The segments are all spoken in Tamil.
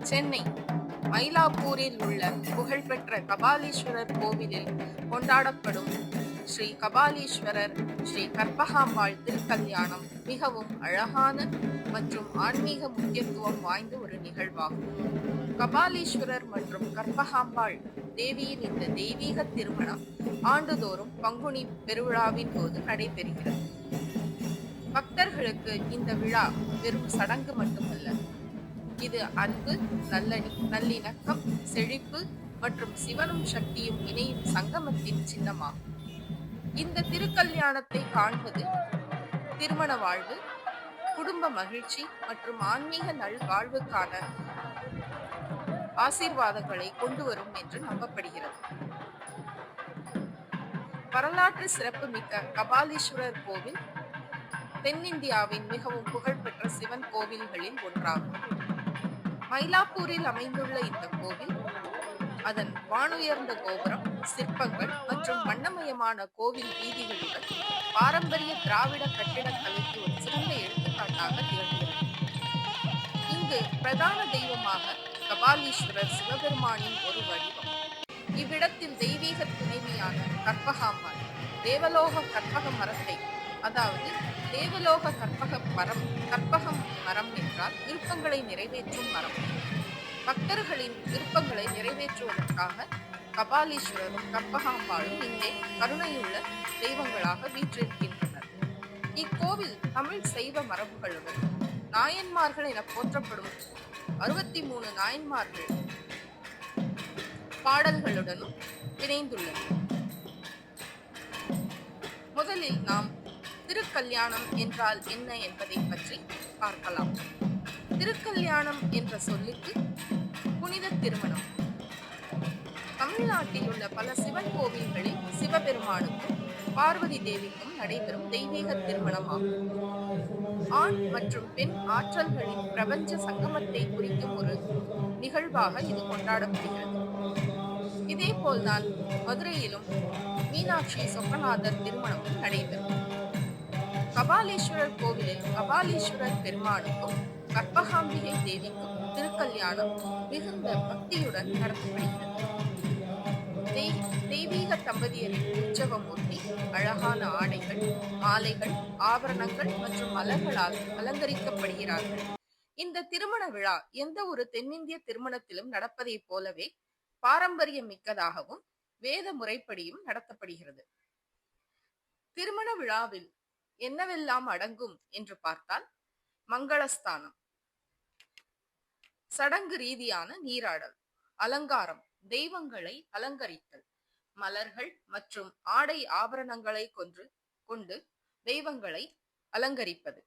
சென்னை மயிலாப்பூரில் உள்ள புகழ்பெற்ற கபாலீஸ்வரர் கோவிலில் கொண்டாடப்படும் ஸ்ரீ கபாலீஸ்வரர் ஸ்ரீ கற்பகாம்பாள் திருக்கல்யாணம் மிகவும் அழகான மற்றும் ஆன்மீக முக்கியத்துவம் வாய்ந்த ஒரு நிகழ்வாகும். கபாலீஸ்வரர் மற்றும் கற்பகாம்பாள் தேவியின் இந்த தெய்வீக திருமணம் ஆண்டுதோறும் பங்குனி பெருவிழாவின் போது நடைபெறுகிறது. பக்தர்களுக்கு இந்த விழா வெறும் சடங்கு மட்டுமல்ல, இது அன்பு, நல்லிணக்கம், செழிப்பு மற்றும் சிவனும் சக்தியும் இணையும் சங்கமத்தின் சின்னமாகும். இந்த திருக்கல்யாணத்தை காண்பது திருமண வாழ்வு, குடும்ப மகிழ்ச்சி மற்றும் ஆன்மீக நல்வாழ்வுக்கான ஆசீர்வாதங்களை கொண்டு வரும் என்று நம்பப்படுகிறது. வரலாற்று சிறப்பு மிக்க கபாலீஸ்வரர் கோவில் தென்னிந்தியாவின் மிகவும் புகழ்பெற்ற சிவன் கோவில்களில் ஒன்றாகும். மயிலாப்பூரில் அமைந்துள்ள இந்த கோவில் அதன் வானுயர்ந்த கோபுரம், சிற்பங்கள் மற்றும் வண்ணமயமான கோவில் வீதிகளுடன் பாரம்பரிய திராவிட கட்டிடக்கலைக்கு ஒரு சிறந்த எடுத்துக்காட்டாக திகழ்கிறது. இங்கு பிரதான தெய்வமாக கபாலீஸ்வரர் சிவபெருமானின் ஒரு வடிவம். இவ்விடத்தில் தெய்வீக துணைவியான கற்பகாம்பாள் தேவலோக கற்பக மரத்தை, அதாவது தேவலோக கற்பகம் மரம் என்றால் விருப்பங்களை நிறைவேற்றும் மரம். பக்தர்களின் விருப்பங்களை நிறைவேற்றுவதற்காக கபாலீஸ்வரரும் கற்பகாம்பாளும் இங்கே கருணையுள்ள தெய்வங்களாக வீற்றிருக்கின்றனர். இக்கோவில் தமிழ் சைவ மரபுகளுடன் நாயன்மார்கள் என போற்றப்படும் 63 நாயன்மார்கள் பாடல்களுடனும் இணைந்துள்ளது. முதலில் நாம் திருக்கல்யாணம் என்றால் என்ன என்பதை பற்றி பார்க்கலாம். திருக்கல்யாணம் என்ற சொல்லுக்கு புனித திருமணம். தமிழ்நாட்டில் உள்ள பல சிவன் கோவில்களில் சிவபெருமானுக்கும் பார்வதி தேவிக்கும் நடைபெறும் தெய்வீக திருமணம் ஆகும். ஆண் மற்றும் பெண் ஆற்றல்களின் பிரபஞ்ச சங்கமத்தை குறிக்கும் ஒரு நிகழ்வாக இது கொண்டாடப்படுகிறது. இதே போல்தான் மதுரையிலும் மீனாட்சி சொக்கநாதர் திருமணமும் நடைபெறும். கபாலீஸ்வரர் கோவிலில் கபாலீஸ்வரர் பெருமானுக்கும் கற்பகாம்பிகை தேவிக்கும் திருக்கல்யாணம் மிகுந்த பக்தியுடன் நடத்தப்படுகிறது. தெய்வீக தம்பதியரின் உற்சவமூர்த்தி அழகான ஆடைகள், மாலைகள், ஆபரணங்கள் மற்றும் மலர்களால் அலங்கரிக்கப்படுகிறார்கள். இந்த திருமண விழா எந்த ஒரு தென்னிந்திய திருமணத்திலும் நடப்பதை போலவே பாரம்பரியம் மிக்கதாகவும் வேத முறைப்படியும் நடத்தப்படுகிறது. திருமண விழாவில் என்னவெல்லாம் அடங்கும் என்று பார்த்தால், மங்களஸ்தானம், சடங்கு ரீதியான நீராடல், அலங்காரம், தெய்வங்களை அலங்கரித்தல், மலர்கள் மற்றும் ஆடை ஆபரணங்களை கொண்டு தெய்வங்களை அலங்கரிப்பது,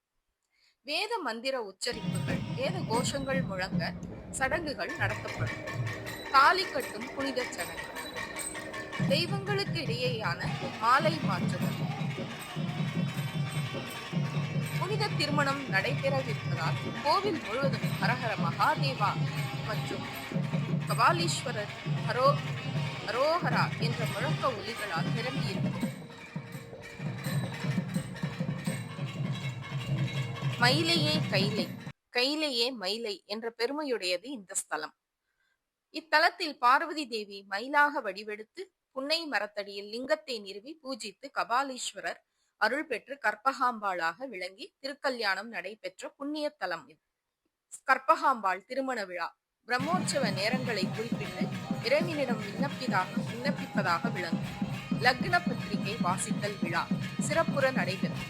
வேத மந்திர உச்சரிப்புகள், வேத கோஷங்கள் முழங்க சடங்குகள் நடத்தப்படும், தாலி கட்டும் புனித சடங்கு, தெய்வங்களுக்கு இடையேயான மாலை மாற்றுதல். புனித திருமணம் நடைபெறவிருப்பதால் கோவில் முழுவதும் ஹரஹர மகாதேவா மற்றும் கபாலீஸ்வரர் அரோஹரா என்ற முழக்க ஒலிகளால் நிரம்பியிருக்கும். மயிலையே கைலை, கைலையே மயிலை என்ற பெருமையுடையது இந்த ஸ்தலம். இத்தலத்தில் பார்வதி தேவி மயிலாக வடிவெடுத்து புன்னை மரத்தடியில் லிங்கத்தை நிறுவி பூஜித்து கபாலீஸ்வரர் அருள் பெற்று கற்பகாம்பாளாக விளங்கி திருக்கல்யாணம் நடைபெற்ற புண்ணிய தலம் இது. கற்பகாம்பாள் திருமண விழா பிரம்மோற்சவ நேரங்களை குறிப்பிட்டு இறைவனிடம் விண்ணப்பிப்பதாக விளங்கும். லக்ன பத்திரிகை வாசித்தல் விழா சிறப்புற நடைபெறும்.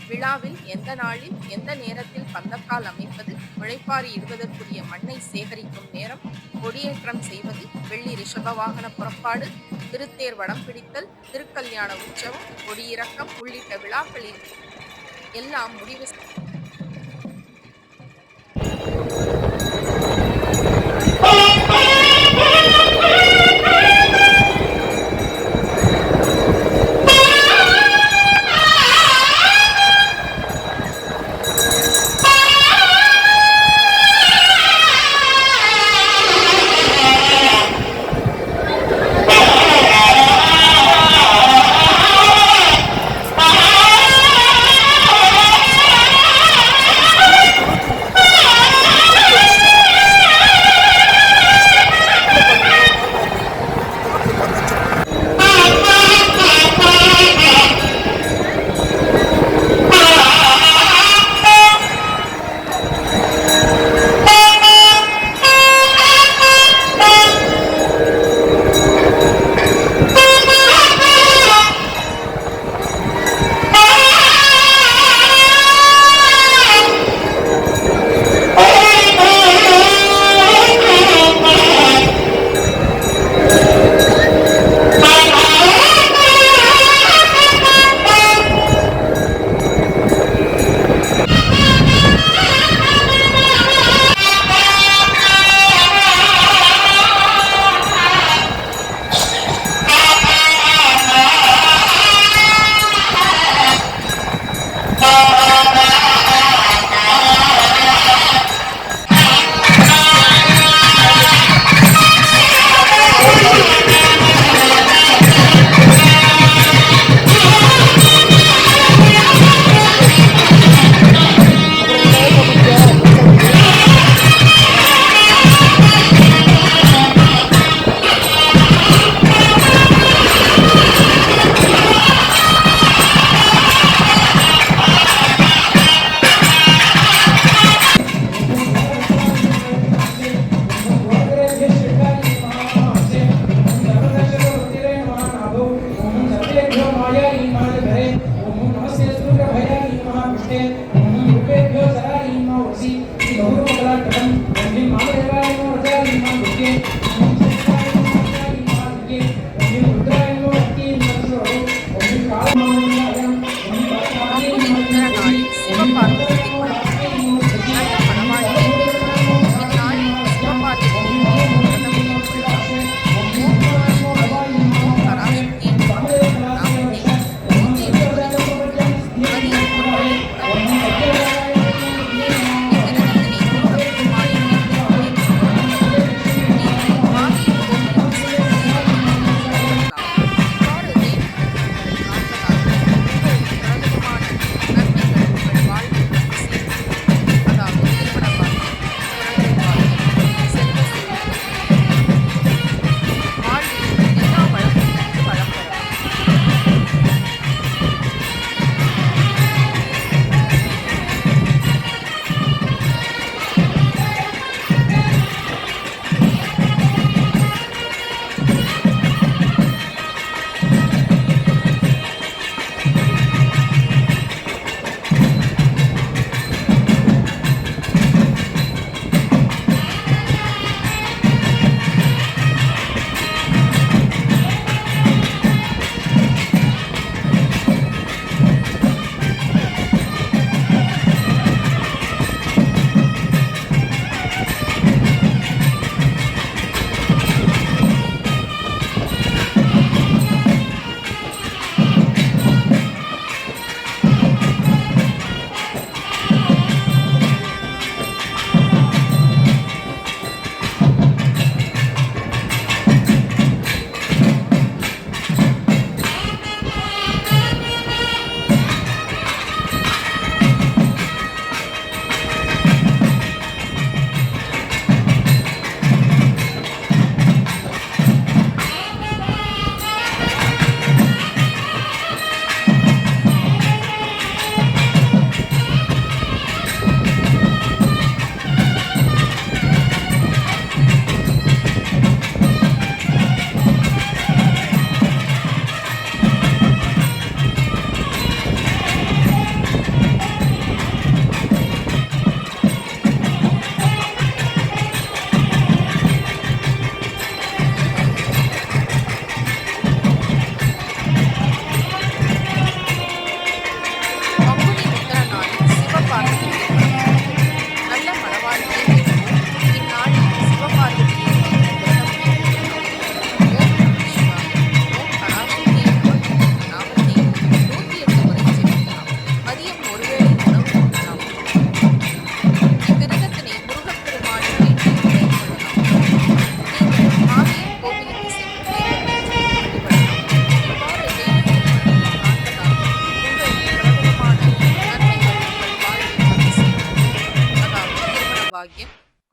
விழாவில் எந்த நாளில் எந்த நேரத்தில் பந்தக்கால் அமைப்பது, முளைப்பாரி இடுவதற்குரிய மண்ணை சேகரிக்கும் நேரம், கொடியேற்றம் செய்வது, வெள்ளி ரிஷப வாகன புறப்பாடு, திருத்தேர் வடம் பிடித்தல், திருக்கல்யாண உற்சவம், கொடியிறக்கம் உள்ளிட்ட விழாக்களில் எல்லாம் முடிவு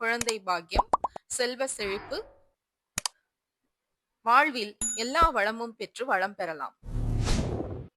குழந்தை பாக்கியம், செல்வ செழிப்பு, வாழ்வில் எல்லா வளமும் பெற்று வளம் பெறலாம்.